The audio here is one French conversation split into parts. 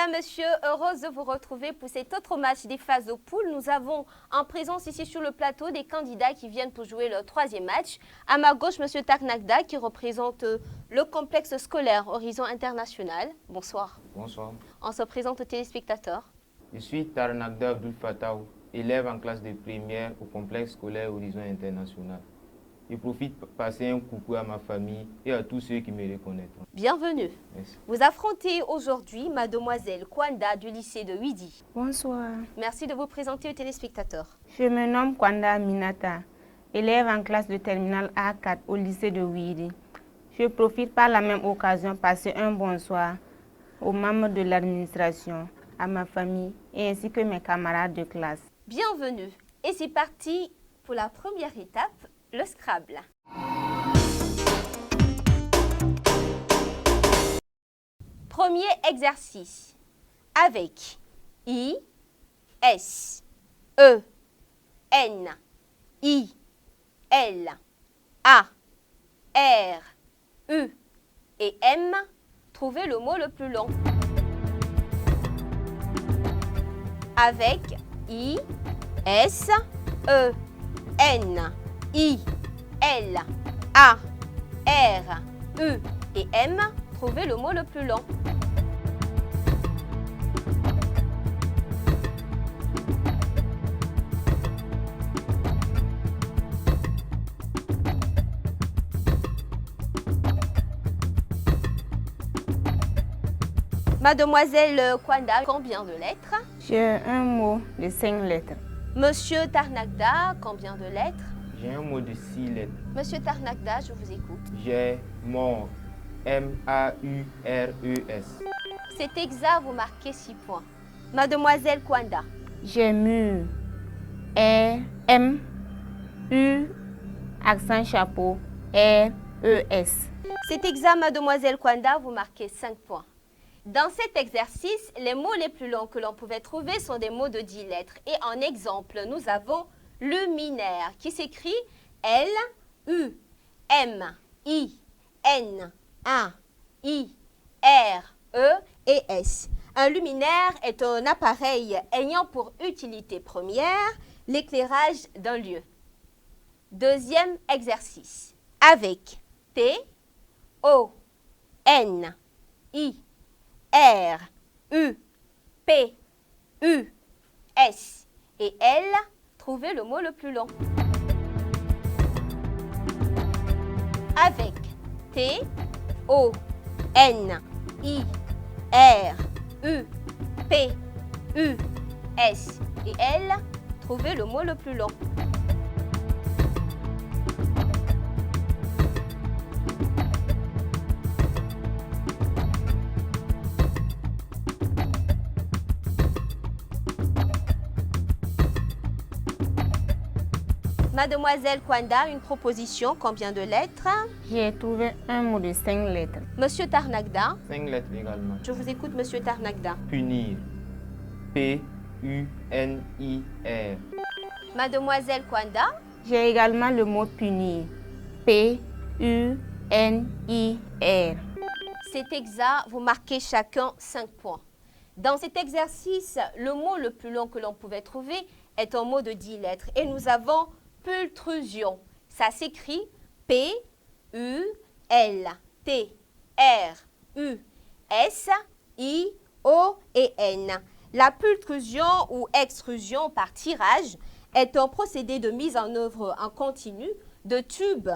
Mesdames, Messieurs, heureuse de vous retrouver pour cet autre match des phases de poule. Nous avons en présence ici sur le plateau des candidats qui viennent pour jouer le troisième match. À ma gauche, Monsieur Tarnagda qui représente le complexe scolaire Horizon International. Bonsoir. Bonsoir. On se présente aux téléspectateurs. Je suis Tarnagda Abdul Fattah, élève en classe de première au complexe scolaire Horizon International. Je profite pour passer un coucou à ma famille et à tous ceux qui me reconnaîtront. Bienvenue. Merci. Vous affrontez aujourd'hui Mademoiselle Kwanda du lycée de Widi. Bonsoir. Merci de vous présenter aux téléspectateurs. Je me nomme Kwanda Minata, élève en classe de terminale A4 au lycée de Widi. Je profite par la même occasion de passer un bonsoir aux membres de l'administration, à ma famille et ainsi que mes camarades de classe. Bienvenue. Et c'est parti pour la première étape, le Scrabble. Premier exercice avec I, S, E, N, I, L, A, R, U et M. Trouvez le mot le plus long. Avec I, S, E, N, I, L, A, R, U et M. Trouvez le mot le plus long. Mademoiselle Kwanda, combien de lettres? J'ai un mot de 5 lettres. Monsieur Tarnagda, combien de lettres? J'ai un mot de 6 lettres. Monsieur Tarnagda, je vous écoute. J'ai mort. M-A-U-R-E-S. C'est exact, vous marquez 6 points. Mademoiselle Kwanda. J'ai mur. M, U, accent chapeau, R-E-S. C'est exact, Mademoiselle Kwanda, vous marquez 5 points. Dans cet exercice, les mots les plus longs que l'on pouvait trouver sont des mots de 10 lettres. Et en exemple, nous avons luminaire qui s'écrit L-U-M-I-N-A-I-R-E-S. Un luminaire est un appareil ayant pour utilité première l'éclairage d'un lieu. Deuxième exercice. Avec T-O-N-I-R-U-P-U-S et L, trouvez le mot le plus long. Avec T-O-N-I-R-U-P-U-S et L, trouvez le mot le plus long. Mademoiselle Kwanda, une proposition, combien de lettres? J'ai trouvé un mot de 5 lettres. Monsieur Tarnagda. 5 lettres également. Je vous écoute, Monsieur Tarnagda. Punir. P-U-N-I-R. Mademoiselle Kwanda. J'ai également le mot punir. P-U-N-I-R. C'est exact, vous marquez chacun 5 points. Dans cet exercice, le mot le plus long que l'on pouvait trouver est un mot de 10 lettres. Et nous avons pultrusion. Ça s'écrit P-U-L-T-R-U-S-I-O-N. La pultrusion ou extrusion par tirage est un procédé de mise en œuvre en continu de tubes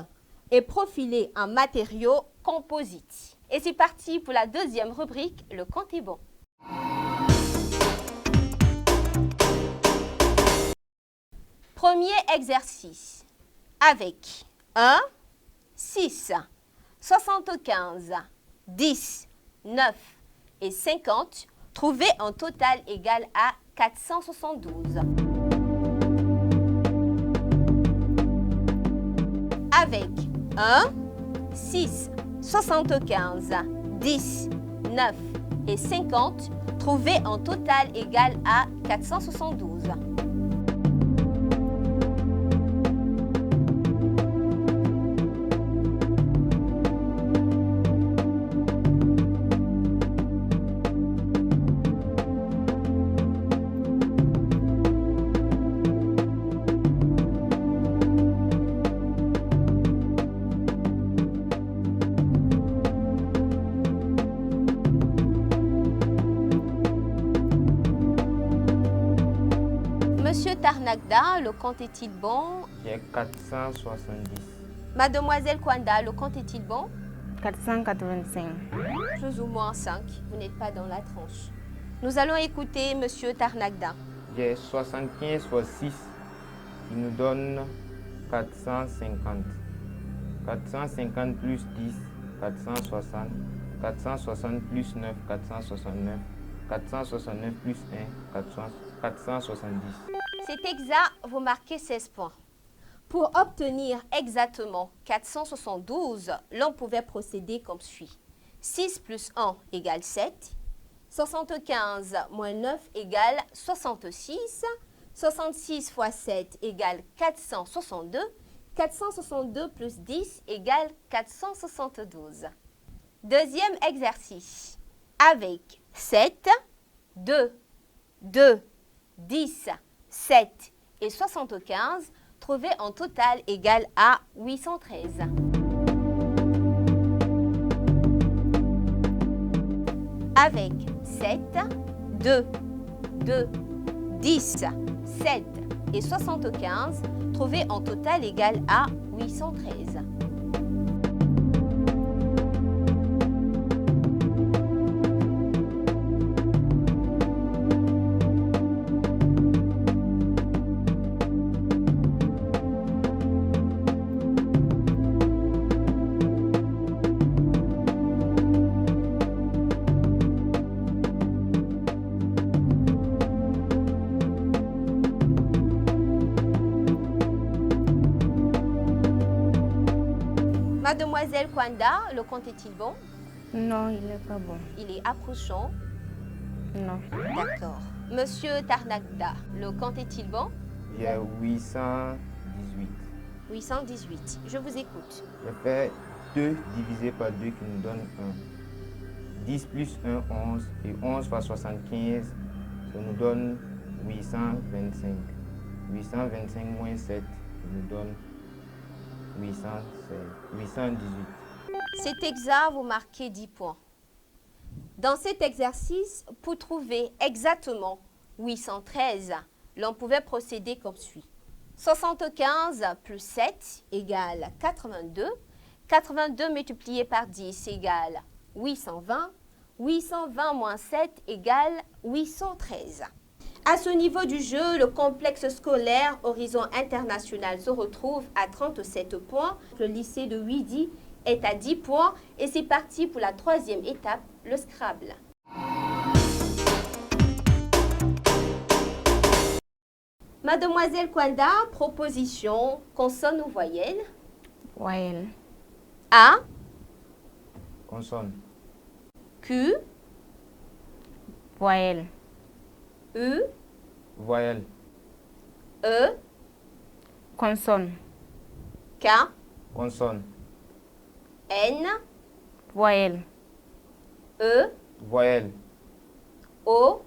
et profilés en matériaux composites. Et c'est parti pour la deuxième rubrique, le compte est bon. Premier exercice. Avec 1, 6, 75, 10, 9 et 50, trouvez un total égal à 472. Avec 1, 6, 75, 10, 9 et 50, trouvez un total égal à 472. Monsieur Tarnagda, le compte est-il bon? J'ai 470. Mademoiselle Kwanda, le compte est-il bon? 485. Plus ou moins 5. Vous n'êtes pas dans la tranche. Nous allons écouter Monsieur Tarnagda. J'ai 75 fois 6 qui nous donne 450. 450 plus 10, 460. 460 plus 9, 469. 469 plus 1, 470. C'est exact, vous marquez 16 points. Pour obtenir exactement 472, l'on pouvait procéder comme suit. 6 plus 1 égale 7. 75 moins 9 égale 66. 66 fois 7 égale 462. 462 plus 10 égale 472. Deuxième exercice. Avec 7, 2, 10, 7 et 75, trouver en total égal à 813. Avec 7, 2, 10, 7 et 75, trouver en total égal à 813. Mademoiselle Kwanda, le compte est-il bon? Non, il n'est pas bon. Il est approchant. Non. D'accord. Monsieur Tarnagda, le compte est-il bon? J'ai 818. 818. Je vous écoute. Je fais 2 divisé par 2 qui nous donne 1. 10 plus 1, 11. Et 11 fois 75, ça nous donne 825. 825 moins 7, ça nous donne 818. C'est exact, vous marquez 10 points. Dans cet exercice, pour trouver exactement 813, l'on pouvait procéder comme suit. 75 plus 7 égale 82. 82 multiplié par 10 égale 820. 820 moins 7 égale 813. À ce niveau du jeu, le complexe scolaire Horizon International se retrouve à 37 points. Le lycée de Ouidi est à 10 points et c'est parti pour la troisième étape, le Scrabble. Mademoiselle Kwanda, proposition, consonne ou voyelle? Voyelle. A, Consonne. Q, Voyelle. U, Voyelle. E, Consonne. K, Consonne. N, Voyelle. E, Voyelle. O,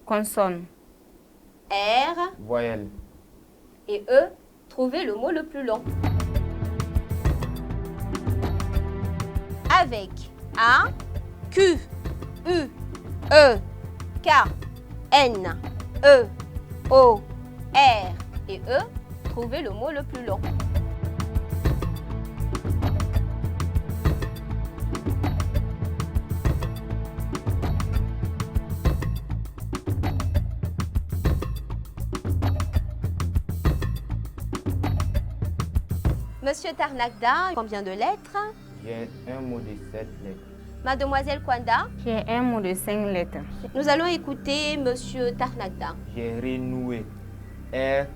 Consonne. R Voyelle. et E. Trouvez le mot le plus long. Avec A, Q, U, E, K, N, E, O, R et E, trouvez le mot le plus long. Monsieur Tarnagda, combien de lettres? J'ai un mot de 7 lettres. Mademoiselle Kwanda, J'ai un mot de 5 lettres. nous allons écouter Monsieur Tarnagda. J'ai renoué. R,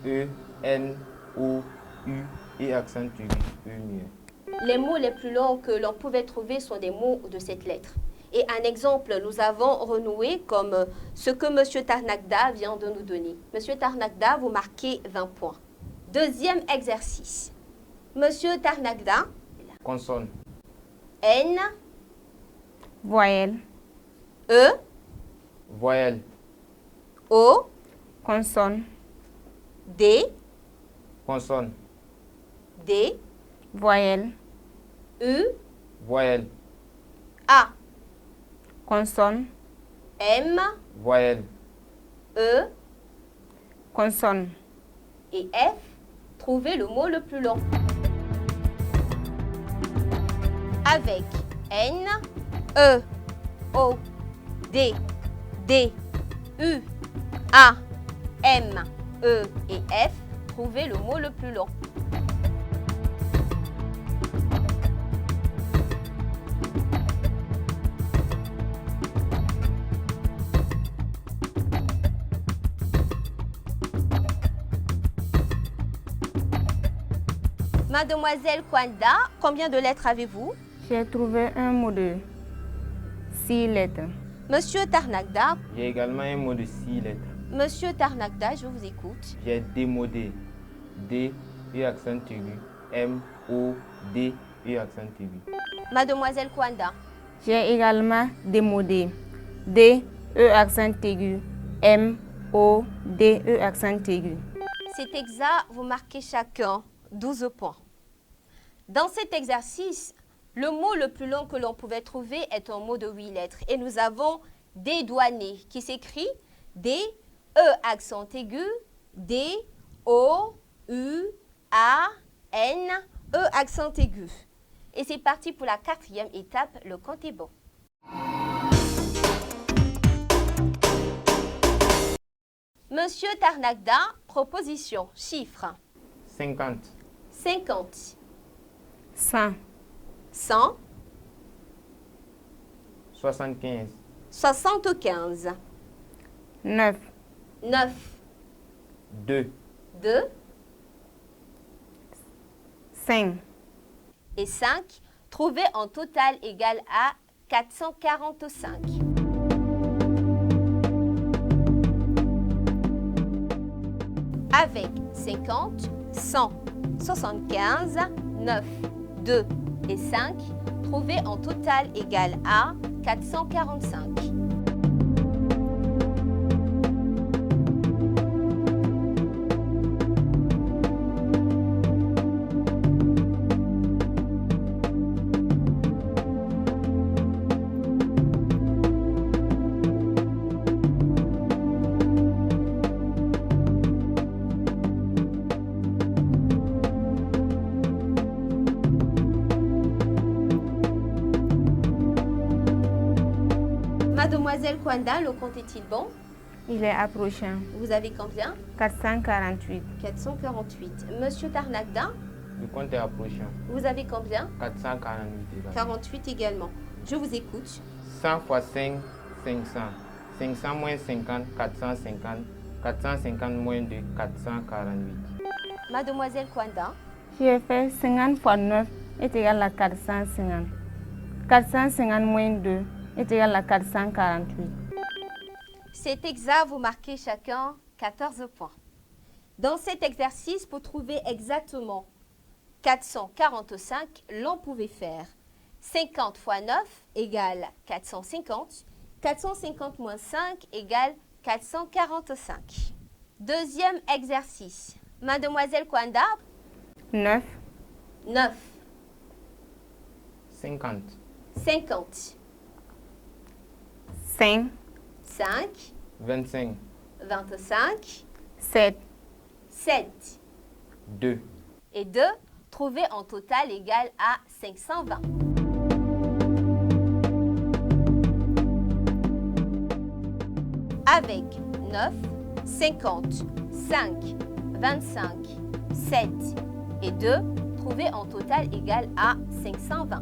E, N, O, U et accent aigu, E mieux. Les mots les plus longs que l'on pouvait trouver sont des mots de cette lettre. Et un exemple, nous avons renoué comme ce que Monsieur Tarnagda vient de nous donner. Monsieur Tarnagda, vous marquez 20 points. Deuxième exercice. Monsieur Tarnagda, Consonne. N, Voyelle. E, Voyelle. O, Consonne. D, Consonne. D, Voyelle. U, Voyelle. A, Consonne. M, Voyelle. E, Consonne. Et F, trouvez le mot le plus long. Avec N, E, O, D, D, U, A, M, E et F, trouvez le mot le plus long. Mademoiselle Kwanda, combien de lettres avez-vous? J'ai trouvé un mot de 6 lettres. Monsieur Tarnagda, J'ai également un mot de 6 lettres. Monsieur Tarnagda, je vous écoute. J'ai démodé. D, E accent aigu. M, O, D, E accent aigu. Mademoiselle Kwanda, J'ai également démodé. D, E accent aigu. M, O, D, E accent aigu. c'est exact, vous marquez chacun 12 points. Dans cet exercice, le mot le plus long que l'on pouvait trouver est un mot de 8 lettres. Et nous avons dédouané qui s'écrit D, E accent aigu, D, O, U, A, N, E accent aigu. Et c'est parti pour la 4e étape, le compte est bon. Monsieur Tarnagda, proposition, chiffre. 50, 50, 100, 100, 75, 75, 9, 9, 2, 2 5, et 5, trouvez en total égal à 445. Avec 50, 100, 75, 9, 2 et 5, trouvez en total égal à 445. Mademoiselle Kwanda, le compte est-il bon? il est approchant. Vous avez combien? 448, 448. Monsieur Tarnagda, le compte est approchant. vous avez combien? 448 également. 48 également. Je vous écoute. 100 fois 5, 500. 500 moins 50, 450. 450 moins 2, 448. Mademoiselle Kwanda, j'ai fait 50 fois 9 est égal à 450. 450 moins 2 est égal à 448. c'est exact, vous marquez chacun 14 points. Dans cet exercice, pour trouver exactement 445, l'on pouvait faire 50 fois 9 égale 450. 450 moins 5 égale 445. Deuxième exercice. Mademoiselle Kwanda, 9, 9, 50, 50, 5, 5, 25, 25, 7, 7 2, et 2, trouvez en total égal à 520. Avec 9, 50, 5, 25, 7 et 2, trouvez en total égal à 520.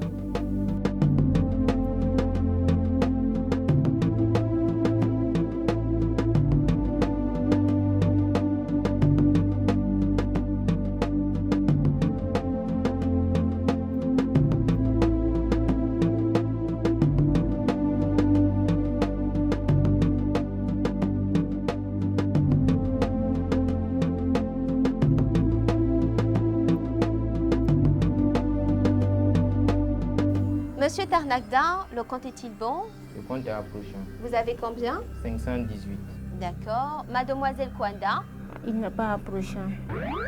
Monsieur Tarnagda, le compte est-il bon? le compte est approchant. Vous avez combien? 518, D'accord. Mademoiselle Kwanda, il n'est pas approchant.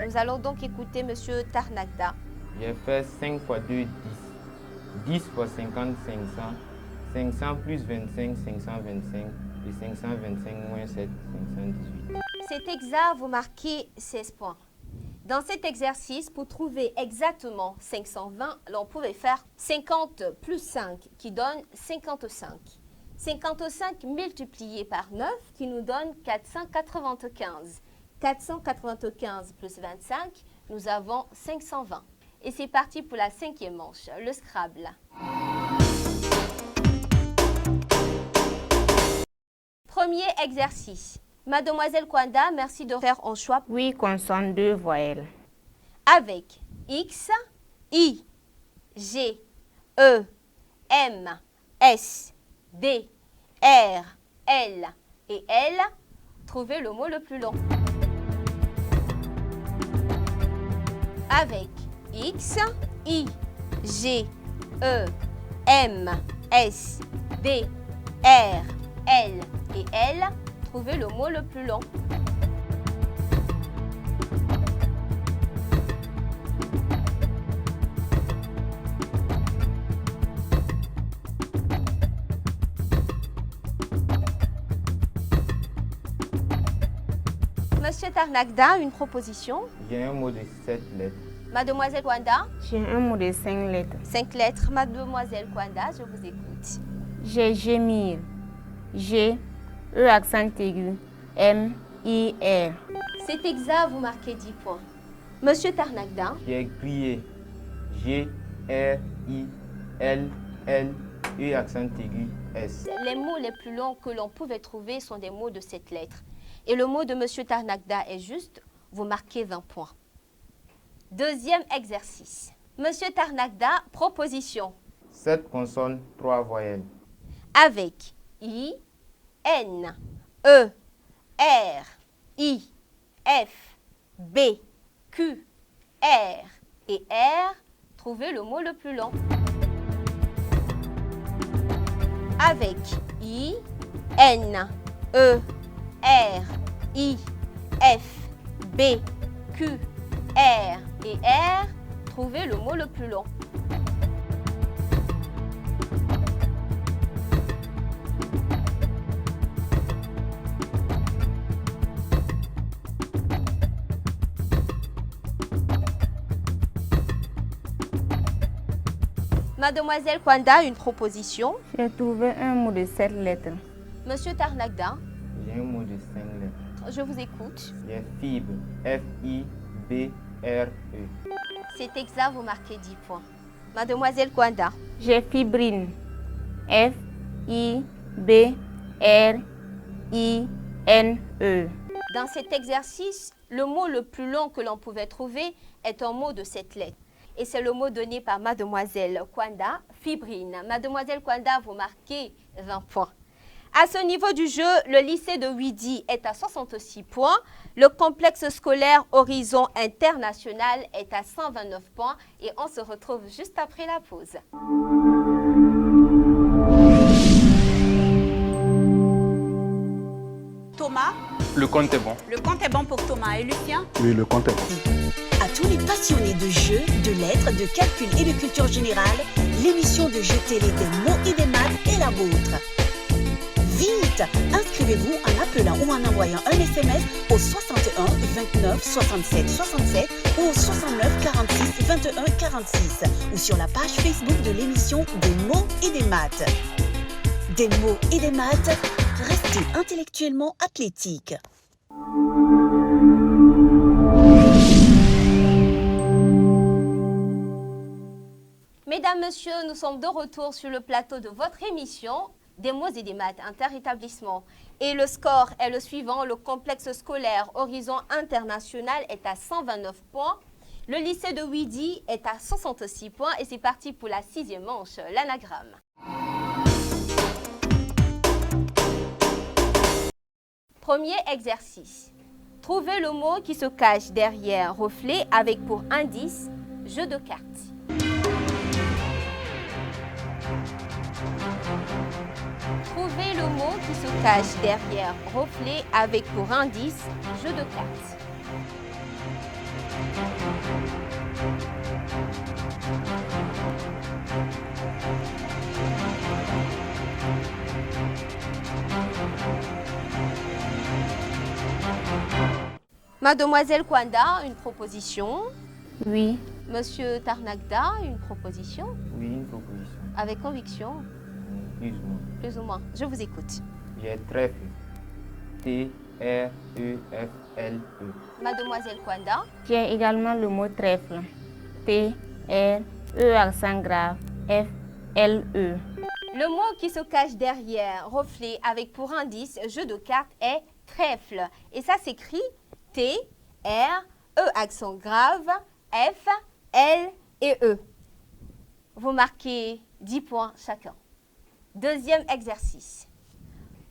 nous allons donc écouter Monsieur Tarnagda. j'ai fait 5 fois 2, 10. 10 fois 50, 500. 500 plus 25, 525. Et 525 moins 7, 518. cet examen, vous marquez 16 points. Dans cet exercice, pour trouver exactement 520, l'on pouvait faire 50 plus 5 qui donne 55. 55 multiplié par 9 qui nous donne 495. 495 plus 25, nous avons 520. Et c'est parti pour la 5e manche, le Scrabble. Premier exercice. Mademoiselle Kwanda, merci de faire un choix. Oui, consonne 2 voyelles. Avec X, I, G, E, M, S, D, R, L et L, trouvez le mot le plus long. Avec X, I, G, E, M, S, D, R, L et L, trouvez le mot le plus long. Monsieur Tarnagda, une proposition. J'ai un mot de 7 lettres. Mademoiselle Kwanda, J'ai un mot de 5 lettres. 5 lettres. Mademoiselle Kwanda, je vous écoute. J'ai gémir. G, E accent aigu, M, I, R. C'est exact, vous marquez 10 points. Monsieur Tarnagda, J'ai crié. G, R, I, L, L, E accent aigu, S. les mots les plus longs que l'on pouvait trouver sont des mots de cette lettre. Et le mot de Monsieur Tarnagda est juste, vous marquez 20 points. Deuxième exercice. Monsieur Tarnagda, proposition. 7 consonnes, 3 voyelles. Avec I, N, E, R, I, F, B, Q, R et R, trouvez le mot le plus long. Avec I, N, E, R, I, F, B, Q, R et R, trouvez le mot le plus long. Mademoiselle Kwanda, une proposition. J'ai trouvé un mot de 7 lettres. Monsieur Tarnagda, J'ai un mot de 5 lettres. je vous écoute. J'ai fibre. F-I-B-R-E. C'est exact, vous marquez 10 points. Mademoiselle Kwanda, J'ai fibrine. F, I, B, R, I, N, E. dans cet exercice, le mot le plus long que l'on pouvait trouver est un mot de cette lettre. Et c'est le mot donné par Mademoiselle Kwanda, fibrine. Mademoiselle Kwanda, vous marquez 20 points. À ce niveau du jeu, le lycée de Ouidi est à 66 points. Le complexe scolaire Horizon International est à 129 points. Et on se retrouve juste après la pause. Thomas, Le compte est bon. le compte est bon pour Thomas et Lucien. Oui, le compte est bon. À tous les passionnés de jeux, de lettres, de calcul et de culture générale, l'émission de jeux télé des mots et des maths est la vôtre. Vite, inscrivez-vous en appelant ou en envoyant un SMS au 61 29 67 67 ou au 69 46 21 46 ou sur la page Facebook de l'émission des mots et des maths. Des mots et des maths, restez intellectuellement athlétique. Mesdames, Messieurs, nous sommes de retour sur le plateau de votre émission des mots et des maths inter-établissement. Et le score est le suivant. Le complexe scolaire Horizon International est à 129 points. Le lycée de Ouidi est à 66 points. Et c'est parti pour la 6e manche, l'anagramme. Premier exercice. Trouvez le mot qui se cache derrière reflet avec pour indice jeu de cartes. Trouvez le mot qui se cache derrière reflet avec pour indice jeu de cartes. Mademoiselle Kwanda, une proposition. Oui. Monsieur Tarnagda, une proposition. Oui, une proposition. Avec conviction, Plus ou moins. plus ou moins. Je vous écoute. J'ai trèfle. T-R-E-F-L-E. Mademoiselle Kwanda. J'ai également le mot trèfle. T-R-E accent grave. F-L-E. Le mot qui se cache derrière reflet avec pour indice jeu de cartes est trèfle. Et ça s'écrit T-R-E accent grave F-L-E. Vous marquez 10 points chacun. Deuxième exercice.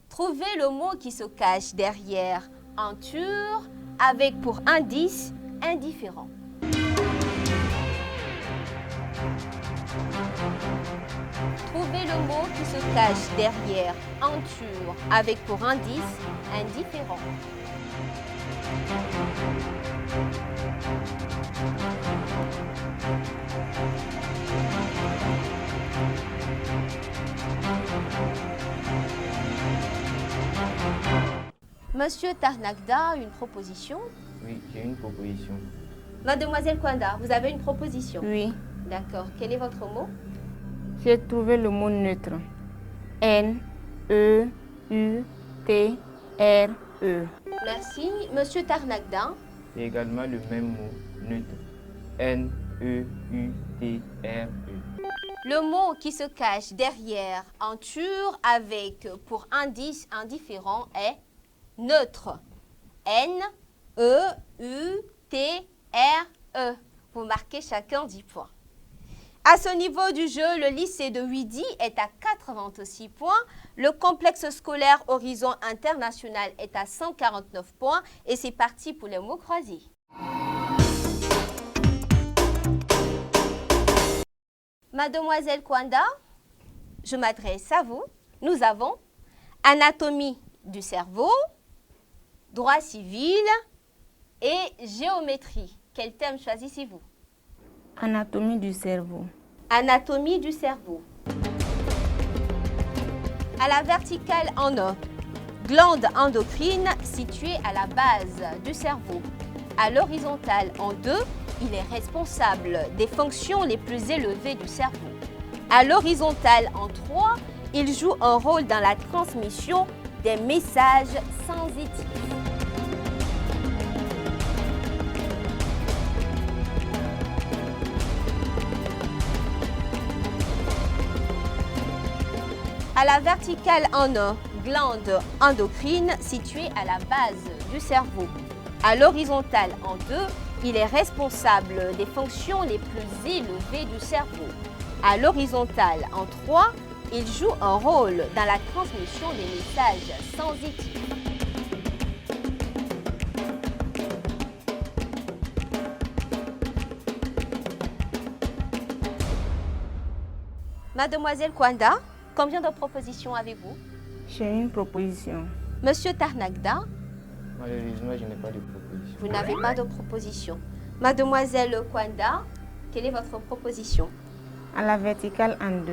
Trouvez le mot qui se cache derrière enture avec pour indice indifférent. Trouvez le mot qui se cache derrière enture avec pour indice indifférent. Monsieur Tarnagda, une proposition. Oui, j'ai une proposition. Mademoiselle Kwanda, vous avez une proposition. Oui. D'accord. Quel est votre mot? J'ai trouvé le mot neutre. N-E-U-T-R-E. Merci. Monsieur Tarnagda. J'ai également le même mot, neutre. N-E-U-T-R-E. Le mot qui se cache derrière enture avec pour indice indifférent est neutre. N-E-U-T-R-E. Vous marquez chacun 10 points. À ce niveau du jeu, le lycée de Ouidi est à 86 points. Le complexe scolaire Horizon International est à 149 points. Et c'est parti pour les mots croisés. Mademoiselle Kwanda, je m'adresse à vous. Nous avons anatomie du cerveau, droit civil et géométrie. Quel thème choisissez-vous? Anatomie du cerveau. Anatomie du cerveau. À la verticale en A, glande endocrine située à la base du cerveau. À l'horizontale en 2, il est responsable des fonctions les plus élevées du cerveau. À l'horizontale en 3, il joue un rôle dans la transmission des messages sensitifs. À la verticale en A, glande endocrine située à la base du cerveau. À l'horizontale en 2, il est responsable des fonctions les plus élevées du cerveau. À l'horizontale en 3, il joue un rôle dans la transmission des messages sensitifs. Mademoiselle Kwanda, combien de propositions avez-vous? J'ai une proposition. Monsieur Tarnagda, Malheureusement, je n'ai pas de proposition. vous n'avez pas de proposition. Mademoiselle Kwanda, quelle est votre proposition? À la verticale en 2.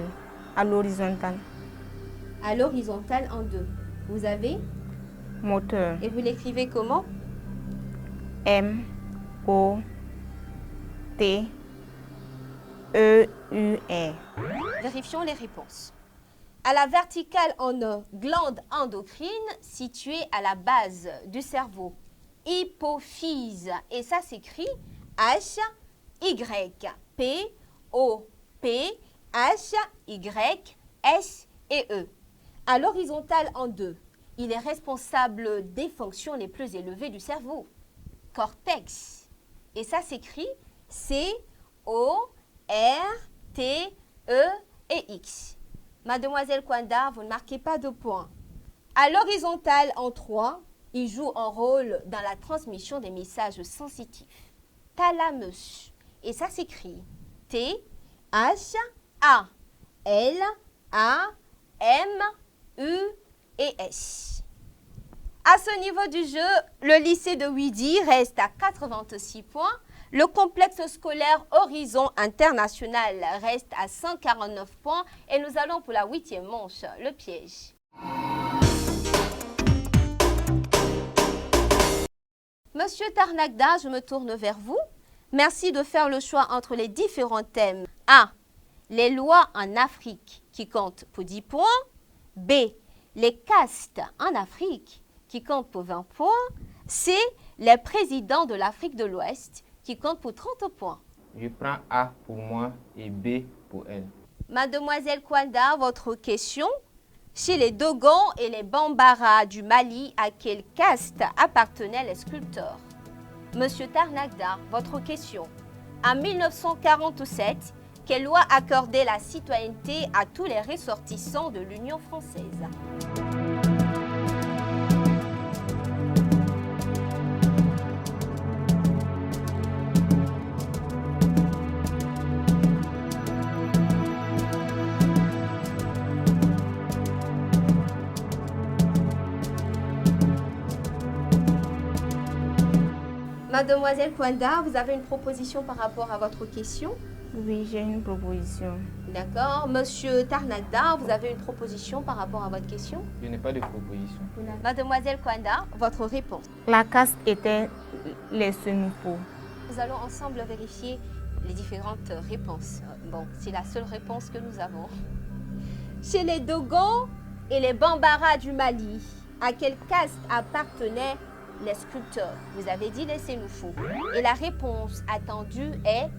À l'horizontale. À l'horizontale en 2. Vous avez? Moteur. Et vous l'écrivez comment? M-O-T-E-U-R. Vérifions les réponses. À la verticale en A, glande endocrine située à la base du cerveau. Hypophyse. Et ça s'écrit H-Y-P-O-P-H-Y-S-E. À l'horizontale en 2, il est responsable des fonctions les plus élevées du cerveau. Cortex. Et ça s'écrit C-O-R-T-E-X. Mademoiselle Kwanda, vous ne marquez pas de points. À l'horizontale en 3, il joue un rôle dans la transmission des messages sensitifs. Thalamus. Et ça s'écrit T-H-A-L-A-M-U-E-S. À ce niveau du jeu, le lycée de Ouidi reste à 86 points. Le complexe scolaire Horizon International reste à 149 points. Et nous allons pour la 8e manche, le piège. Monsieur Tarnagda, je me tourne vers vous. Merci de faire le choix entre les différents thèmes. A. Les lois en Afrique qui comptent pour 10 points. B. Les castes en Afrique qui comptent pour 20 points. C. Les présidents de l'Afrique de l'Ouest qui comptent pour 30 points. Je prends A pour moi et B pour elle. Mademoiselle Kwanda, votre question. Chez les Dogons et les Bambara du Mali, à quelle caste appartenaient les sculpteurs? Monsieur Tarnagda, votre question. En 1947, quelle loi accordait la citoyenneté à tous les ressortissants de l'Union française? Mademoiselle Kwanda, vous avez une proposition par rapport à votre question? Oui, j'ai une proposition. D'accord. Monsieur Tarnagda, vous avez une proposition par rapport à votre question? Je n'ai pas de proposition. Mademoiselle Kwanda, votre réponse. La caste était les Senufo. Nous allons ensemble vérifier les différentes réponses. Bon, c'est la seule réponse que nous avons. Chez les Dogons et les Bambara du Mali, à quelle caste appartenaient les sculpteurs? Vous avez dit les Sénoufos. Et la réponse attendue est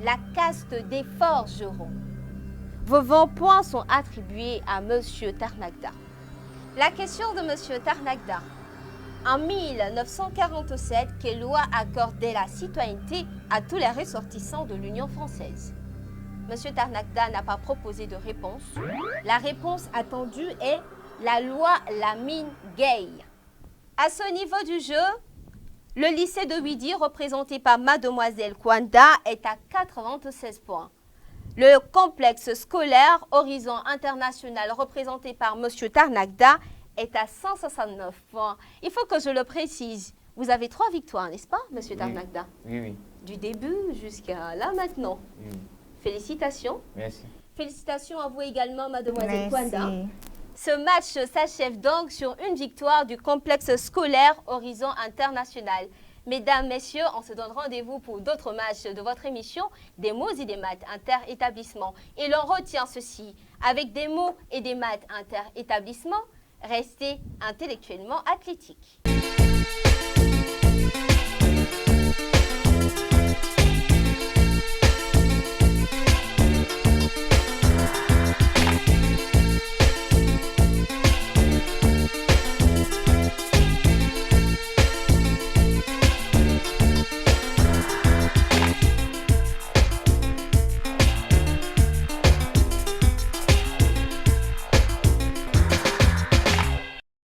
la caste des forgerons. Vos 20 points sont attribués à Monsieur Tarnagda. La question de Monsieur Tarnagda. En 1947, quelle loi accordait la citoyenneté à tous les ressortissants de l'Union française? Monsieur Tarnagda n'a pas proposé de réponse. La réponse attendue est la loi Lamine-Gueye. À ce niveau du jeu, le lycée de Ouidi, représenté par Mademoiselle Kwanda, est à 96 points. Le complexe scolaire Horizon International, représenté par Monsieur Tarnagda, est à 169 points. Il faut que je le précise. Vous avez 3 victoires, n'est-ce pas, Monsieur Tarnagda? Oui, oui. Du début jusqu'à là maintenant. Oui. Félicitations. Merci. Félicitations à vous également, Mademoiselle Kwanda. Merci. Ce match s'achève donc sur une victoire du complexe scolaire Horizon International. Mesdames, messieurs, on se donne rendez-vous pour d'autres matchs de votre émission des mots et des maths inter-établissements. Et l'on retient ceci, avec des mots et des maths inter-établissements, restez intellectuellement athlétiques.